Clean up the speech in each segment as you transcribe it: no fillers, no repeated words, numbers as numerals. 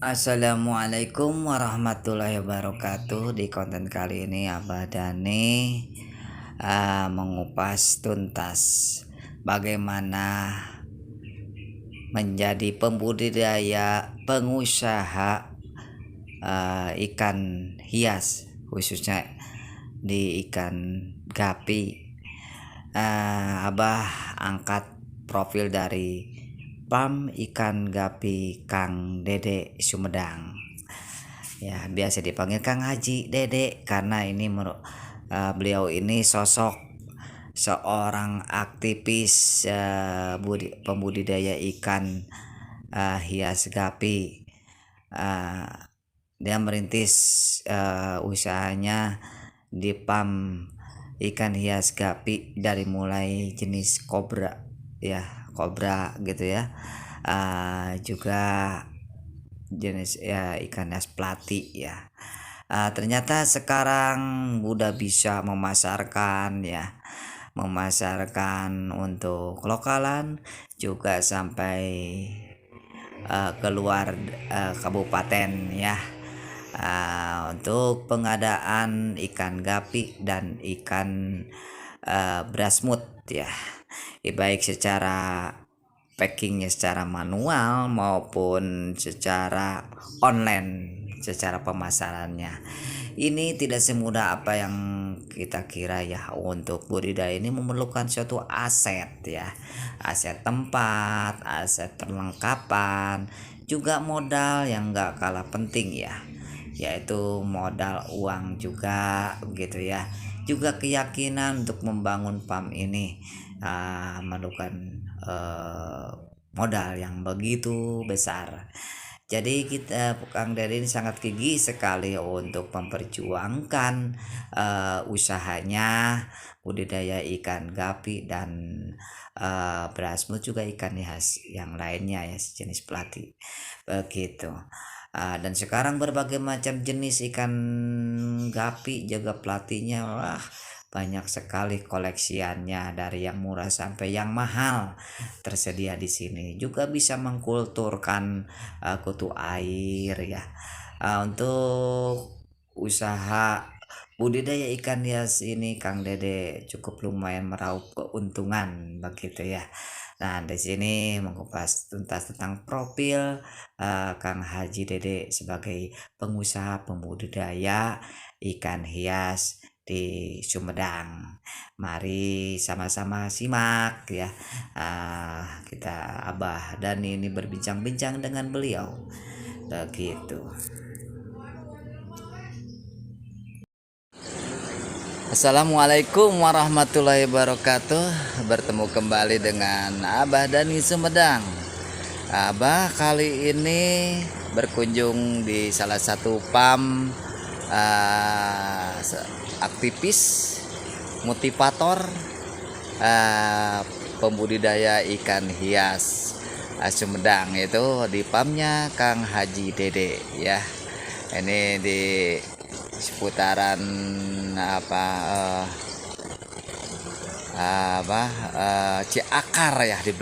Assalamualaikum warahmatullahi wabarakatuh. Di konten kali ini Abah Dani mengupas tuntas bagaimana menjadi pembudidaya pengusaha ikan hias, khususnya di ikan gapi. Abah angkat profil dari PAM Ikan Gapi Kang Dede Sumedang. Ya, biasa dipanggil Kang Haji Dede karena ini beliau ini sosok seorang aktivis pembudidaya ikan hias gapi. Dia merintis usahanya di PAM ikan hias gapi dari mulai jenis kobra gitu ya, juga jenis ya ikan hias plati ya. Ternyata sekarang udah bisa memasarkan untuk lokalan juga sampai keluar kabupaten ya, untuk pengadaan ikan gapi dan ikan brasmut ya, baik secara packingnya secara manual maupun secara online, secara pemasarannya. Ini tidak semudah apa yang kita kira ya. Untuk budidaya ini memerlukan suatu aset ya, aset tempat, aset perlengkapan, juga modal yang gak kalah penting ya, yaitu modal uang juga gitu ya, juga keyakinan untuk membangun PAM ini memerlukan modal yang begitu besar. Jadi kita Kang Dede ini sangat gigih sekali untuk memperjuangkan usahanya budidaya ikan gapi dan brasmut, juga ikan hias yang lainnya ya, sejenis plati begitu. Dan sekarang berbagai macam jenis ikan gapi juga platinya, wah banyak sekali koleksiannya, dari yang murah sampai yang mahal tersedia di sini. Juga bisa mengkulturkan kutu air ya. Untuk usaha budidaya ikan hias ini Kang Dede cukup lumayan meraup keuntungan begitu ya. Nah, di sini mengupas tuntas tentang profil Kang Haji Dede sebagai pengusaha pembudidaya ikan hias di Sumedang. Mari sama-sama simak ya, kita Abah dan ini berbincang-bincang dengan beliau begitu. Assalamualaikum warahmatullahi wabarakatuh. Bertemu kembali dengan Abah Dani Sumedang. Abah kali ini berkunjung di salah satu PAM aktivis motivator pembudidaya ikan hias Sumedang, itu di PAM-nya Kang Haji Dede ya. Ini di seputaran Ciakar ya, di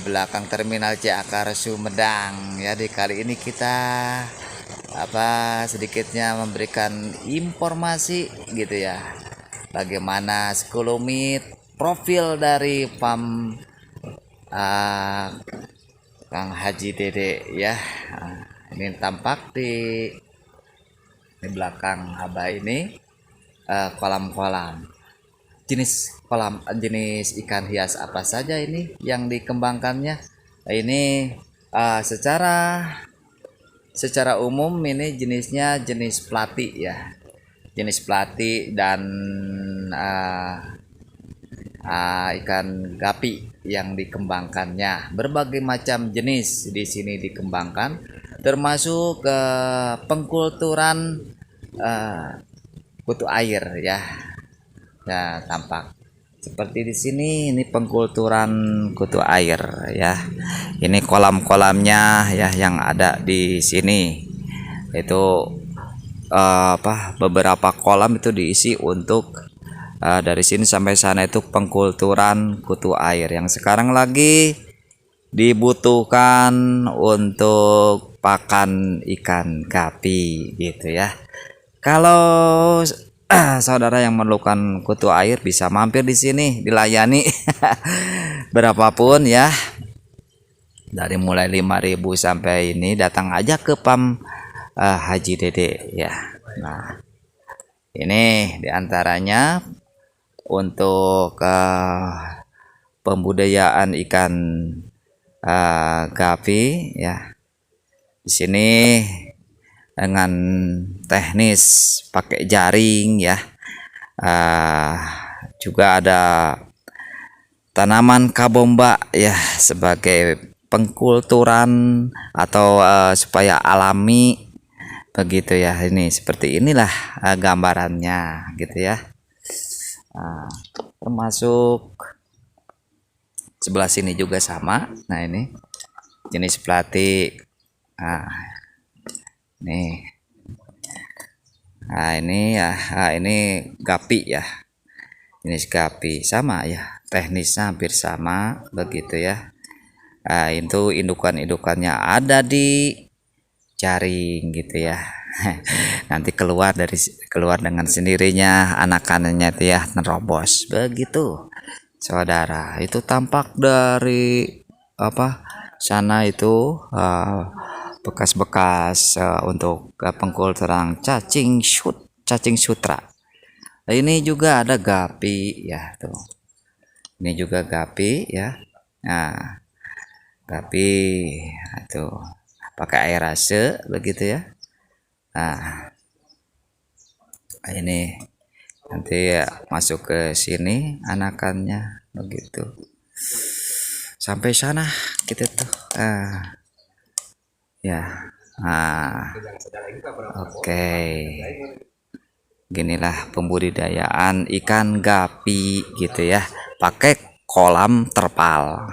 belakang terminal Ciakar Sumedang ya. Di kali ini kita sedikitnya memberikan informasi gitu ya, bagaimana sekelumit profil dari PAM Kang Haji Dede ya. Ini tampak di belakang Abah ini kolam-kolam. Jenis ikan hias apa saja ini yang dikembangkannya? Ini secara umum ini jenisnya jenis plati ya, jenis plati dan ikan gapi yang dikembangkannya. Berbagai macam jenis di sini dikembangkan, termasuk pengkulturan kutu air ya. Ya, tampak seperti di sini, ini pengkulturan kutu air ya. Ini kolam-kolamnya ya yang ada di sini. Itu beberapa kolam itu diisi untuk dari sini sampai sana itu pengkulturan kutu air yang sekarang lagi dibutuhkan untuk pakan ikan gapi gitu ya. Kalau saudara yang memerlukan kutu air bisa mampir di sini, dilayani berapapun ya. Dari mulai 5.000 sampai ini, datang aja ke PAM Haji Dede ya. Nah, ini diantaranya untuk pembudayaan ikan gapi ya. Di sini dengan teknis pakai jaring ya. Juga ada tanaman kabomba ya sebagai pengkulturan atau supaya alami begitu ya. Ini seperti inilah gambarannya gitu ya. Termasuk sebelah sini juga sama. Nah, ini jenis pelatik. Nih. Nah, ini ya, ini gapi ya. Jenis gapi sama ya. Teknisnya hampir sama begitu ya. Itu indukan-indukannya ada di jaring gitu ya. Nanti keluar dengan sendirinya anakannya itu ya, nerobos begitu. Saudara, itu tampak dari sana itu bekas-bekas untuk pengkulturan cacing sutra. Ini juga ada gapi ya tuh. Ini juga gapi ya. Nah, gapi itu pakai air ase begitu ya. Nah, ini nanti masuk ke sini anakannya begitu. Sampai sana kita tuh. Ya. Oke. Ginilah pembudidayaan ikan gapi gitu ya, pakai kolam terpal.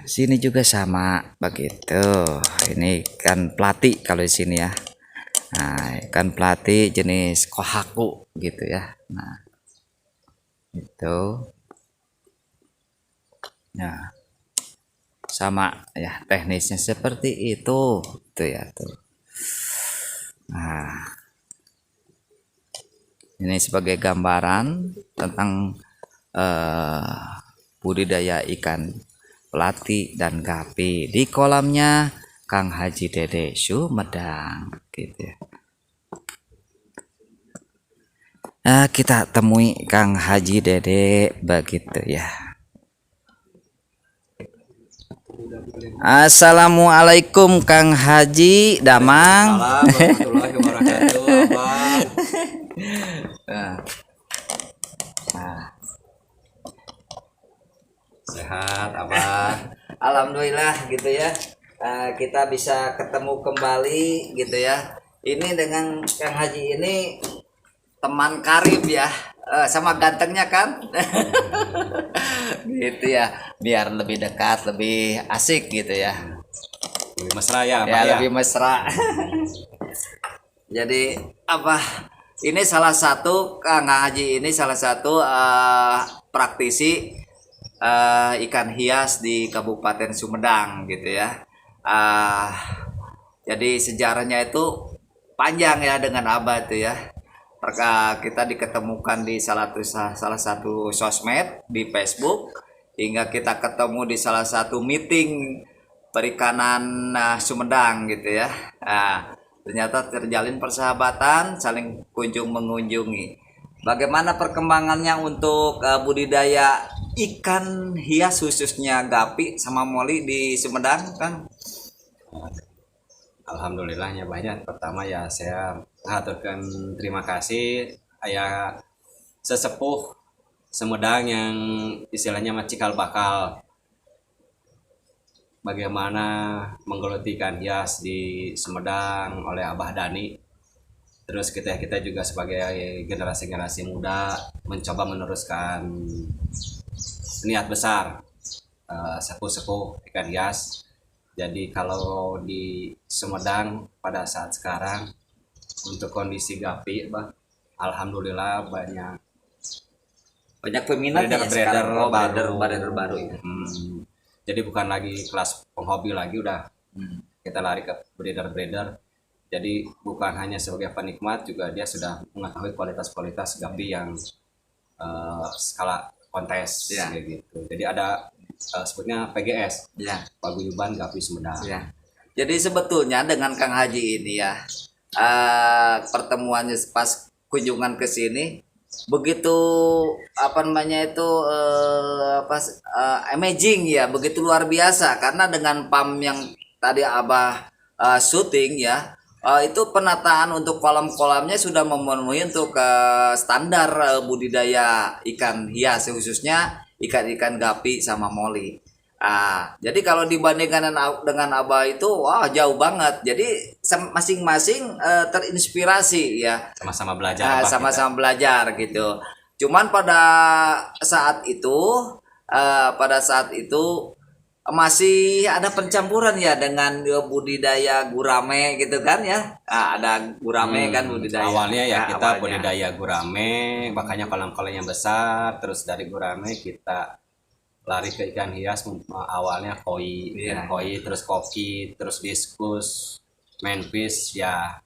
Sini juga sama begitu. Ini ikan pelati kalau di sini ya. Nah, ikan pelati jenis kohaku gitu ya. Nah, itu ya sama ya, teknisnya seperti itu tuh ya tuh. Nah, ini sebagai gambaran tentang budidaya ikan pelati dan gapi di kolamnya Kang Haji Dede Sumedang gitu ya. Nah, kita temui Kang Haji Dede begitu ya. Assalamualaikum Kang Haji Damang. Warahmatullahi wabarakatuh, Abang. Sehat, Abang. Alhamdulillah gitu ya. Kita bisa ketemu kembali gitu ya. Ini dengan Kang Haji ini teman karib ya. Sama gantengnya kan. Gitu ya, biar lebih dekat, lebih asik gitu ya. Lebih mesra ya, Ya, lebih mesra. Jadi ini salah satu Kang Haji ini salah satu praktisi ikan hias di Kabupaten Sumedang gitu ya. Jadi sejarahnya itu panjang ya dengan Abah itu ya. Kita diketemukan di salah satu sosmed di Facebook, hingga kita ketemu di salah satu meeting perikanan Sumedang gitu ya. Ternyata terjalin persahabatan, saling kunjung mengunjungi. Bagaimana perkembangannya untuk budidaya ikan hias khususnya gapi sama moli di Sumedang, Kang? Alhamdulillahnya banyak. Pertama ya saya haturkan terima kasih ayah sesepuh Sumedang yang istilahnya cikal bakal bagaimana menggeluti ikan hias di Sumedang oleh Abah Dani. Terus kita juga sebagai generasi muda mencoba meneruskan niat besar sepuh-sepuh ikan hias. Jadi kalau di Sumedang pada saat sekarang untuk kondisi gapi, alhamdulillah banyak Peminat ya sekarang, beredar baru ya. Jadi bukan lagi kelas penghobi lagi, udah Hmm. kita lari ke breeder-breeder. Jadi bukan hanya sebagai penikmat, juga dia sudah mengetahui kualitas-kualitas gapi yang skala kontes Ya. kayak gitu. Jadi ada sebutnya PGS, Ya. Paguyuban Gapi Sumedang. Ya. Jadi sebetulnya dengan Kang Haji ini ya, pertemuannya pas kunjungan ke sini begitu apa namanya itu amazing ya, begitu luar biasa karena dengan PAM yang tadi Abah syuting ya, itu penataan untuk kolam-kolamnya sudah memenuhi untuk standar budidaya ikan hias khususnya ikan-ikan gapi sama moli. Jadi kalau dibandingkan dengan Abah itu wah jauh banget. Jadi masing-masing terinspirasi ya. Sama-sama belajar. Sama-sama belajar gitu. Cuman pada saat itu masih ada pencampuran ya dengan budidaya gurame gitu kan ya. Ada gurame kan budidaya. Awalnya ya kita awalnya. budidaya gurame, makanya kolam-kolam yang besar. Terus dari gurame kita lari ke ikan hias, awalnya koi, koi, terus koki, terus diskus, manfish ya,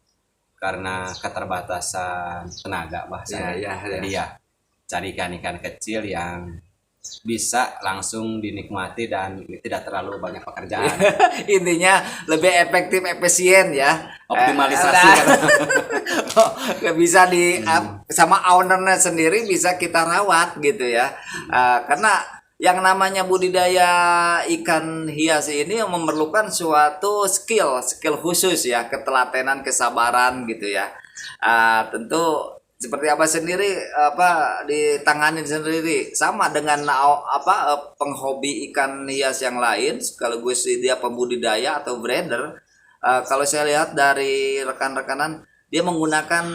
karena keterbatasan tenaga bahasa. Jadi ya cari ikan-ikan kecil yang bisa langsung dinikmati dan tidak terlalu banyak pekerjaan. Intinya lebih efektif efisien ya, Optimalisasi bisa sama ownernya sendiri bisa kita rawat gitu ya. Karena yang namanya budidaya ikan hias ini memerlukan suatu skill khusus ya, ketelatenan, kesabaran gitu ya. Tentu seperti apa sendiri ditangani sendiri sama dengan penghobi ikan hias yang lain sekaligus dia pembudidaya atau breeder. Kalau saya lihat dari rekan-rekanan dia menggunakan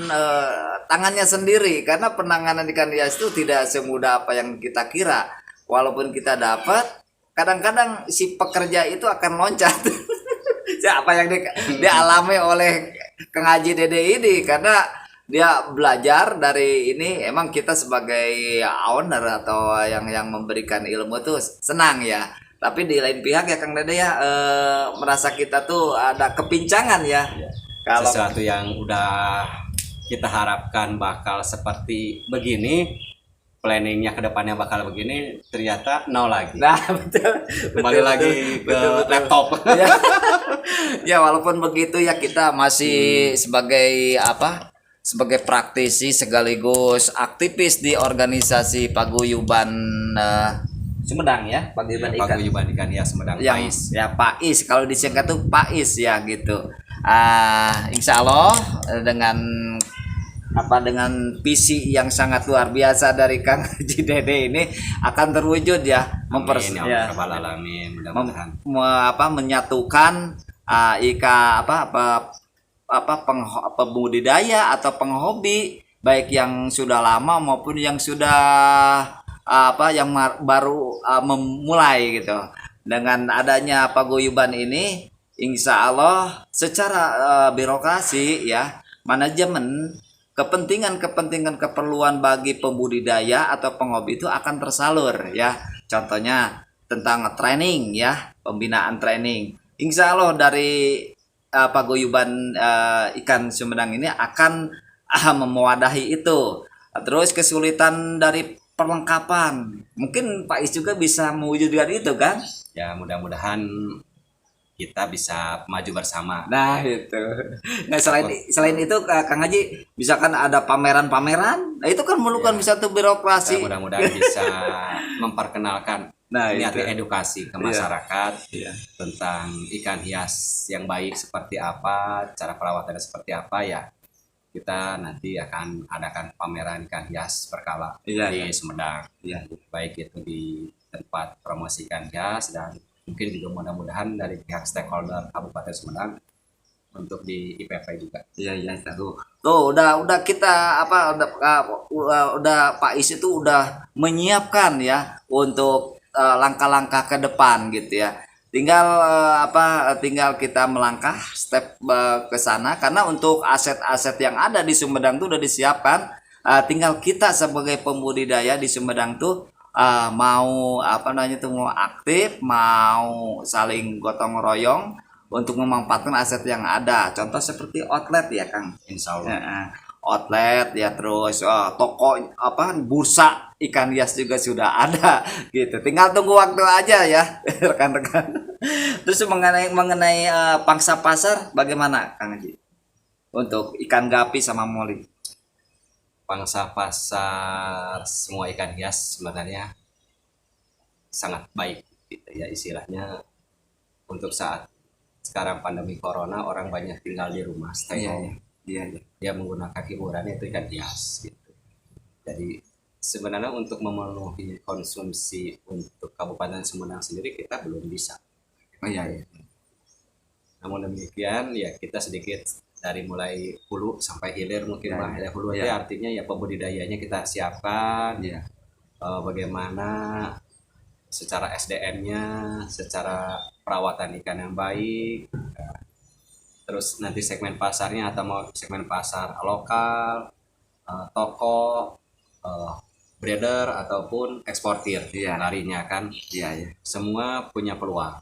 tangannya sendiri karena penanganan ikan hias itu tidak semudah apa yang kita kira. Walaupun kita dapat, kadang-kadang si pekerja itu akan loncat. Apa yang dialami oleh Kang Haji Dede ini karena dia belajar dari ini. Emang kita sebagai owner atau yang memberikan ilmu tuh senang ya. Tapi di lain pihak ya Kang Dede ya merasa kita tuh ada kepincangan ya. Kalau sesuatu yang udah kita harapkan bakal seperti begini, planningnya ke depannya bakal begini, ternyata nol lagi. Nah, betul. Kembali lagi ke laptop. Ya walaupun begitu ya kita masih sebagai praktisi sekaligus aktivis di organisasi Paguyuban Sumedang ya, Paguyuban Ikan. Paguyuban Ikan Hias Sumedang, PAIS. Ya PAIS, kalau disingkat tuh PAIS ya gitu. Insya Allah dengan visi yang sangat luar biasa dari Kang Haji Dede ini akan terwujud ya, menyatukan pembudidaya atau penghobi baik yang sudah lama maupun yang sudah yang baru memulai gitu. Dengan adanya paguyuban ini insya Allah secara birokrasi ya, manajemen kepentingan keperluan bagi pembudidaya atau penghobi itu akan tersalur ya. Contohnya tentang training ya, pembinaan training. Insya Allah dari paguyuban ikan Sumedang ini akan mewadahi itu. Terus kesulitan dari perlengkapan, mungkin Pak Is juga bisa mewujudkan itu kan? Ya mudah-mudahan kita bisa maju bersama. Nah itu. Nah selain itu Kang Haji, misalkan ada pameran-pameran, nah itu kan memerlukan bisa tuh birokrasi. Mudah-mudahan bisa memperkenalkan niat edukasi ke masyarakat tentang ikan hias yang baik seperti apa, cara perawatannya seperti apa ya. Kita nanti akan adakan pameran ikan hias berkala di Sumedang. Baik itu di tempat promosi ikan hias dan mungkin juga mudah-mudahan dari pihak stakeholder Kabupaten Sumedang untuk di IPV juga. Iya tahu. Tuh udah kita udah Pak Is itu udah menyiapkan ya untuk langkah-langkah ke depan gitu ya. Tinggal kita melangkah step ke sana karena untuk aset-aset yang ada di Sumedang tuh udah disiapkan. Tinggal kita sebagai pembudidaya di Sumedang tuh mau apa namanya tuh, mau aktif, mau saling gotong royong untuk memanfaatkan aset yang ada. Contoh seperti outlet ya Kang. Insya Allah. Outlet ya, terus toko apa, bursa ikan hias juga sudah ada gitu. Tinggal tunggu waktu aja ya rekan-rekan. Terus mengenai pangsa pasar bagaimana Kang Haji? Untuk ikan gapi sama moli. Pangsa pasar semua ikan hias sebenarnya sangat baik gitu ya, istilahnya untuk saat sekarang pandemi corona, orang banyak tinggal di rumah, stay home. Iya. Dia menggunakan hiburannya itu ikan hias gitu. Jadi sebenarnya untuk memenuhi konsumsi untuk Kabupaten Sumedang sendiri kita belum bisa. Iya. Namun demikian ya kita sedikit dari mulai hulu sampai hilir mungkin Pak. Ya, hulu itu artinya ya pembudidayanya kita siapkan. Bagaimana secara SDM-nya, secara perawatan ikan yang baik. Terus nanti segmen pasarnya atau mau segmen pasar lokal, toko, breeder ataupun eksportir, larinya kan. Semua punya peluang.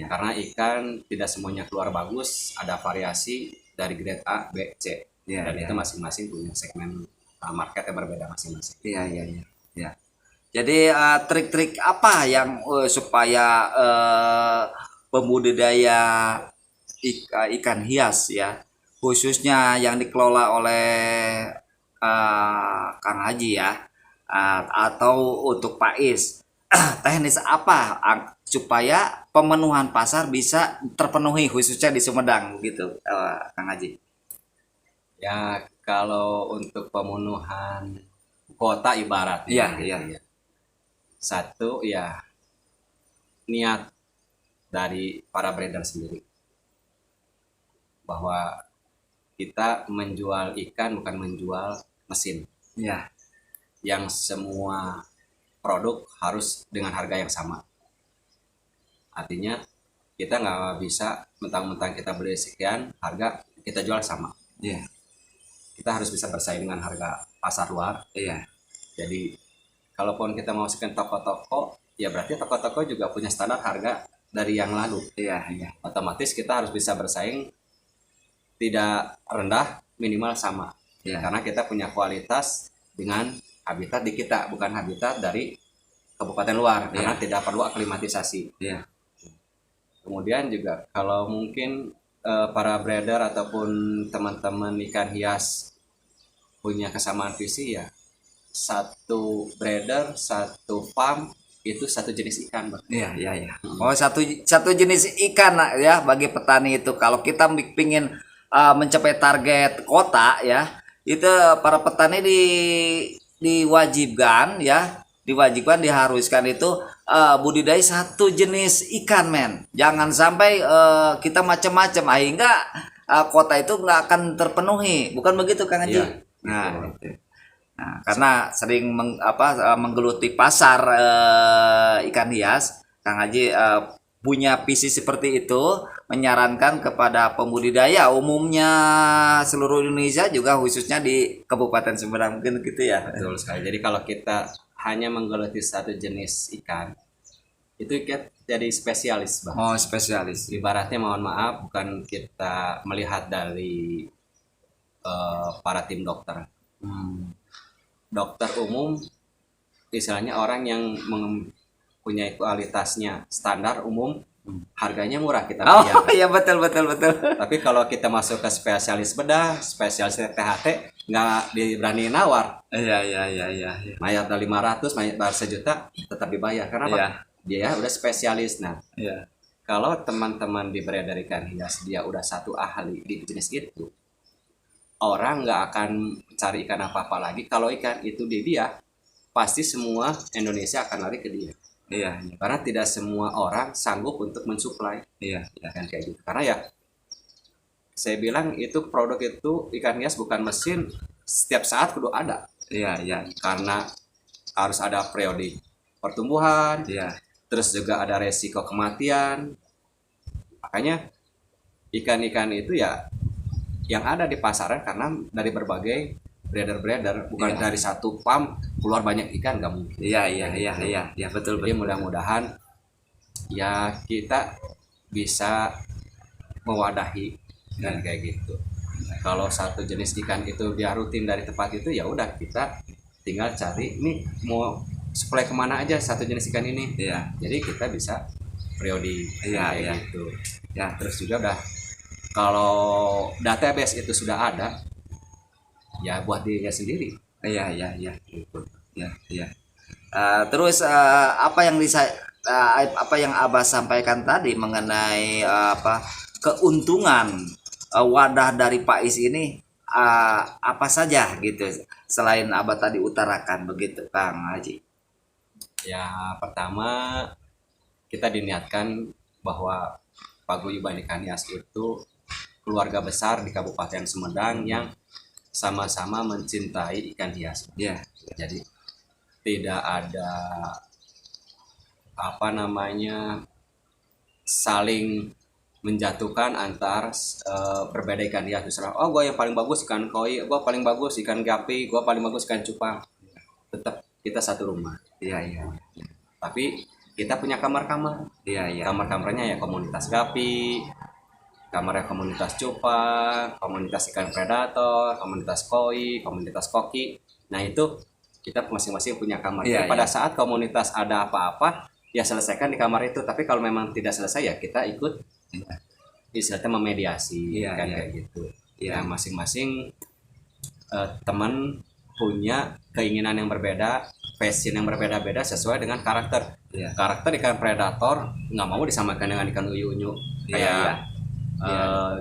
Karena ikan tidak semuanya keluar bagus, ada variasi dari grade A, B, C. Dan itu masing-masing punya segmen market yang berbeda masing-masing. Iya. Jadi trik-trik apa yang supaya pembudidaya ikan hias ya, khususnya yang dikelola oleh Kang Haji ya, atau untuk Pak Is, teknis apa supaya pemenuhan pasar bisa terpenuhi khususnya di Sumedang gitu, Kang Haji? Ya kalau untuk pemenuhan kuota ibaratnya, satu ya niat dari para breeder sendiri bahwa kita menjual ikan bukan menjual mesin. Yang semua produk harus dengan harga yang sama. Artinya kita nggak bisa mentang-mentang kita beli sekian harga kita jual sama. Kita harus bisa bersaing dengan harga pasar luar. Jadi kalaupun kita mau sekian toko-toko, ya berarti toko-toko juga punya standar harga dari yang lalu. Otomatis kita harus bisa bersaing tidak rendah, minimal sama. Karena kita punya kualitas dengan habitat di kita, bukan habitat dari kabupaten luar, karena tidak perlu aklimatisasi. Kemudian juga kalau mungkin para breeder ataupun teman-teman ikan hias punya kesamaan visi ya, satu breeder, satu farm itu satu jenis ikan, Bang. Oh, satu jenis ikan ya bagi petani itu. Kalau kita pingin mencapai target kota ya, itu para petani diwajibkan diharuskan itu budidaya satu jenis ikan, men. Jangan sampai kita macam-macam sehingga kota itu nggak akan terpenuhi. Bukan begitu Kang Haji? Nah, karena sering menggeluti pasar ikan hias, Kang Haji punya visi seperti itu, menyarankan kepada pembudidaya umumnya seluruh Indonesia juga khususnya di Kabupaten Sumedang mungkin gitu ya. Betul sekali. Jadi kalau kita hanya menggeluti satu jenis ikan, itu kita jadi spesialis, Bang. Oh, spesialis. Ibaratnya mohon maaf, bukan kita melihat dari para tim dokter. Dokter umum istilahnya orang yang mempunyai kualitasnya standar umum, harganya murah kita bayar. Oh iya, betul. Tapi kalau kita masuk ke spesialis bedah, spesialis THT, nggak diberani nawar. Iya. Bayar dari 500, bayar 1 juta, tetap dibayar. Karena apa? Dia udah spesialis. Nah, kalau teman-teman di breeder ikan hias dia udah satu ahli di jenis itu, orang nggak akan cari ikan apa-apa lagi. Kalau ikan itu di dia, pasti semua Indonesia akan lari ke dia. Karena tidak semua orang sanggup untuk mensuplai. Kan kayak gitu. Karena ya saya bilang itu produk itu ikan hias bukan mesin, setiap saat kudu ada. Karena harus ada periode pertumbuhan. Terus juga ada resiko kematian. Makanya ikan-ikan itu ya yang ada di pasaran karena dari berbagai breeder bukan dari satu pam keluar banyak ikan, nggak mungkin. Iya, betul. Jadi mudah-mudahan ya kita bisa mewadahi dan kayak gitu. Kalau satu jenis ikan itu dia rutin dari tempat itu, ya udah kita tinggal cari ini mau supply kemana aja satu jenis ikan ini. Iya. Jadi kita bisa periodi kayak gitu. Ya. Terus juga udah kalau database itu sudah ada, ya buat dirinya sendiri. Iya. Gitu. Ya. Terus apa yang Abah sampaikan tadi mengenai keuntungan wadah dari Pais ini apa saja gitu selain Abah tadi utarakan begitu Kang Haji? Ya pertama kita diniatkan bahwa Paguyuban Ikan Hias itu keluarga besar di Kabupaten Sumedang yang sama-sama mencintai ikan hias. Ya. Jadi tidak ada saling menjatuhkan antar berbeda ikan hias. Misalnya, oh gue yang paling bagus ikan koi, gue paling bagus ikan gapi, gue paling bagus ikan cupang. Tetap kita satu rumah. Iya. Tapi kita punya kamar-kamar. Iya. Kamar-kamarnya ya komunitas gapi, kamarnya komunitas cupang, komunitas ikan predator, komunitas koi, komunitas koki. Nah itu kita masing-masing punya kamar. Pada saat komunitas ada apa-apa, ya selesaikan di kamar itu. Tapi kalau memang tidak selesai ya kita ikut istilahnya memediasi kayak gitu. Ya masing-masing teman punya keinginan yang berbeda, passion yang berbeda-beda sesuai dengan karakter. Karakter ikan predator nggak mau disamakan dengan ikan unyu-unyu kayak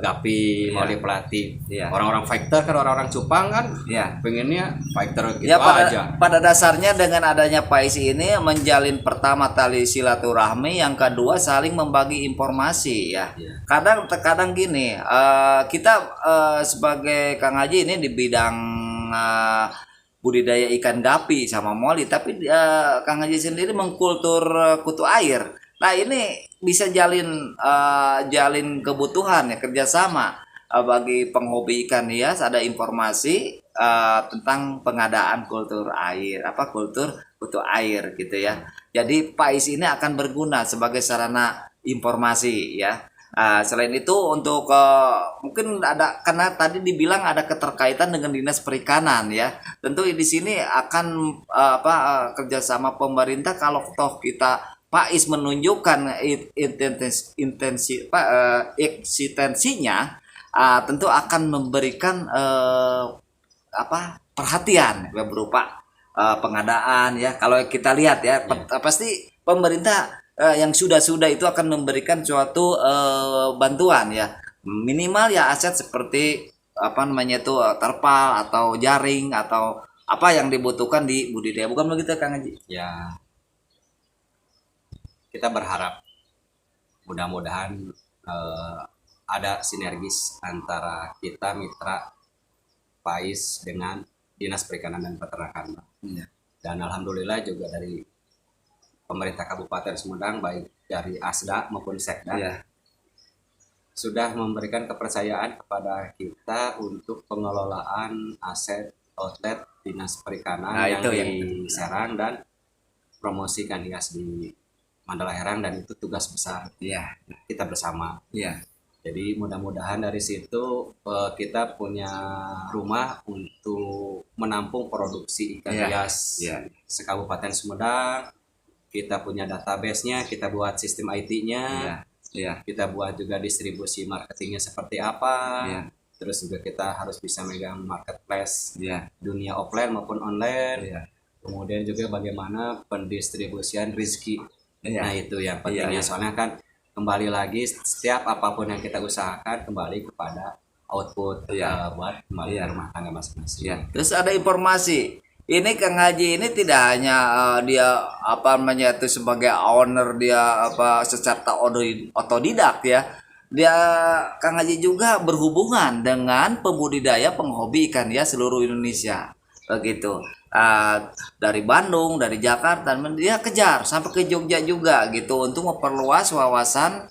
gapi, moli pelati. Orang-orang fighter kan, orang-orang cupang kan, pengennya fighter gitu aja. Pada dasarnya dengan adanya Pais ini menjalin pertama tali silaturahmi, yang kedua saling membagi informasi ya. Kadang gini, kita sebagai Kang Haji ini di bidang budidaya ikan gapi sama moli, tapi Kang Haji sendiri mengkultur kutu air. Nah ini bisa jalin kebutuhan ya, kerjasama bagi penghobi ikan hias. Ada informasi tentang pengadaan kultur kutu air gitu ya. Jadi Pais ini akan berguna sebagai sarana informasi ya. Selain itu untuk mungkin ada, karena tadi dibilang ada keterkaitan dengan Dinas Perikanan ya. Tentu di sini akan kerjasama pemerintah. Kalau toh kita Pais menunjukkan eksistensinya, tentu akan memberikan perhatian berupa pengadaan ya. Kalau kita lihat ya, pasti pemerintah yang sudah itu akan memberikan suatu bantuan ya, minimal ya aset seperti terpal atau jaring atau apa yang dibutuhkan di budidaya, bukan begitu Kang Haji? Ya, kita berharap mudah-mudahan ada sinergis antara kita mitra Pais dengan Dinas Perikanan dan Peternakan. Dan alhamdulillah juga dari pemerintah Kabupaten Sumedang, baik dari ASDA maupun Sekda, sudah memberikan kepercayaan kepada kita untuk pengelolaan aset outlet Dinas Perikanan yang di Serang dan promosi ikan hias di Mandala Herang, dan itu tugas besar kita bersama. Jadi mudah-mudahan dari situ kita punya rumah untuk menampung produksi ikan hias sekabupaten Sumedang. Kita punya database-nya, kita buat sistem IT-nya, kita buat juga distribusi marketingnya seperti apa. Terus juga kita harus bisa megang marketplace dunia offline maupun online. Kemudian juga bagaimana pendistribusian rezeki. Nah itu yang pentingnya, soalnya kan kembali lagi setiap apapun yang kita usahakan kembali kepada output buat kembali rumah tangga masing-masing. Terus ada informasi, ini Kang Haji ini tidak hanya dia itu sebagai owner, dia secara otodidak ya. Dia Kang Haji juga berhubungan dengan pembudidaya penghobi ikan hias seluruh Indonesia. Begitu. Dari Bandung, dari Jakarta, dia kejar sampai ke Jogja juga gitu untuk memperluas wawasan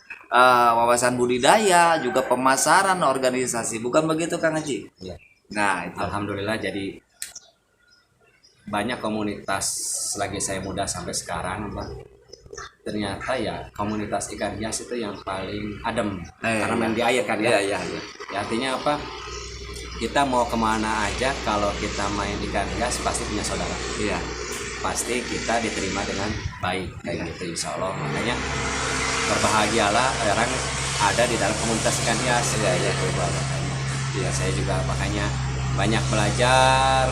budidaya, juga pemasaran organisasi. Bukan begitu Kang Haji? Nah, itu alhamdulillah jadi banyak komunitas selagi saya muda sampai sekarang, Pak. Ternyata ya komunitas ikan hias itu yang paling adem karena main di air kan ya. Ya, artinya apa? Kita mau kemana aja kalau kita main ikan hias pasti punya saudara. Iya. Pasti kita diterima dengan baik kayak gitu insya Allah. Makanya berbahagialah orang ada di dalam komunitas ikan hias. Iya, saya juga makanya banyak belajar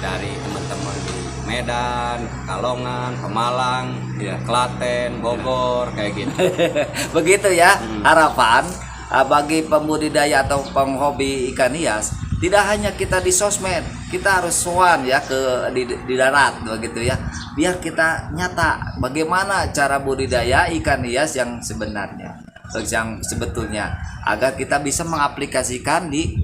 dari teman-teman di Medan, Kalongan, Pemalang, Klaten, Bogor, kayak gitu. Begitu ya. Harapan bagi pembudidaya atau penghobi ikan hias, tidak hanya kita di sosmed, kita harus sowan ya ke di darat begitu ya. Biar kita nyata bagaimana cara budidaya ikan hias yang sebenarnya, yang sebetulnya, agar kita bisa mengaplikasikan di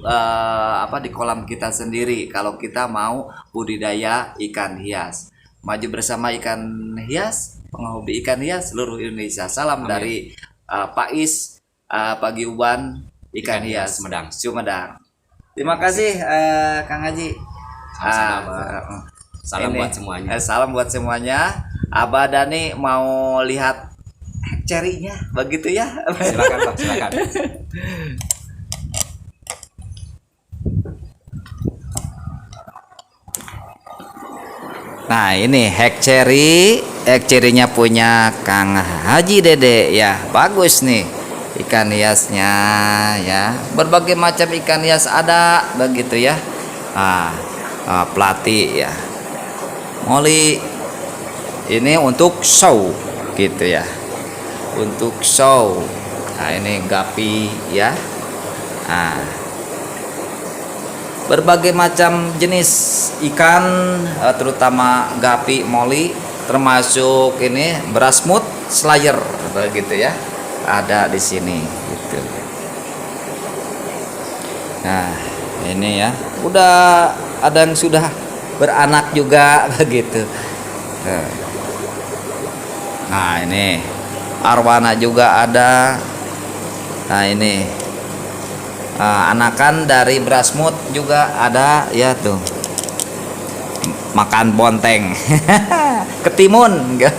di kolam kita sendiri kalau kita mau budidaya ikan hias. Maju bersama ikan hias, penghobi ikan hias seluruh Indonesia. Salam dari Pak Is, Paguyuban Ikan Hias Sumedang. Terima kasih Kang Haji. Salam buat semuanya. Salam buat semuanya. Abah Dani mau lihat cerinya begitu ya. Silakan Pak, silakan. Nah ini hek cerinya punya Kang Haji Dede ya, bagus nih ikan hiasnya ya, berbagai macam ikan hias ada begitu ya. Pelati ya, moli ini untuk show gitu ya, untuk show. Nah ini gapi ya. Berbagai macam jenis ikan, terutama gapi, moli, termasuk ini berasmut, slayer begitu ya, ada di sini gitu. Nah ini ya, udah ada yang sudah beranak juga begitu. Nah ini arwana juga ada. Nah ini anakan dari berasmut juga ada ya tuh, makan bonteng ketimun ya.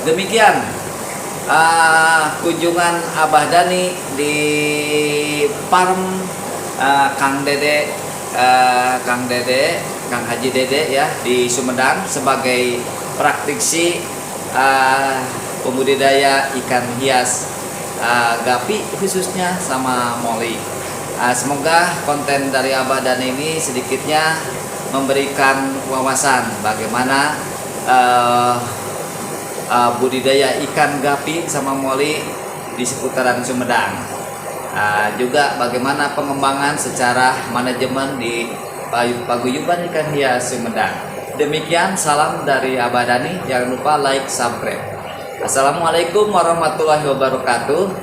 Demikian kunjungan Abah Dani di farm Kang Haji Dede ya di Sumedang sebagai praktisi pembudidaya ikan hias gapi khususnya sama moli. Semoga konten dari Abah Dani ini sedikitnya memberikan wawasan bagaimana budidaya ikan gapi sama moli di seputaran Sumedang. Juga bagaimana pengembangan secara manajemen di Paguyuban Ikan Hias Sumedang. Demikian salam dari Abah Dani. Jangan lupa like, subscribe. Assalamualaikum warahmatullahi wabarakatuh.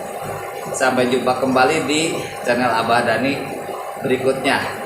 Sampai jumpa kembali di channel Abah Dani berikutnya.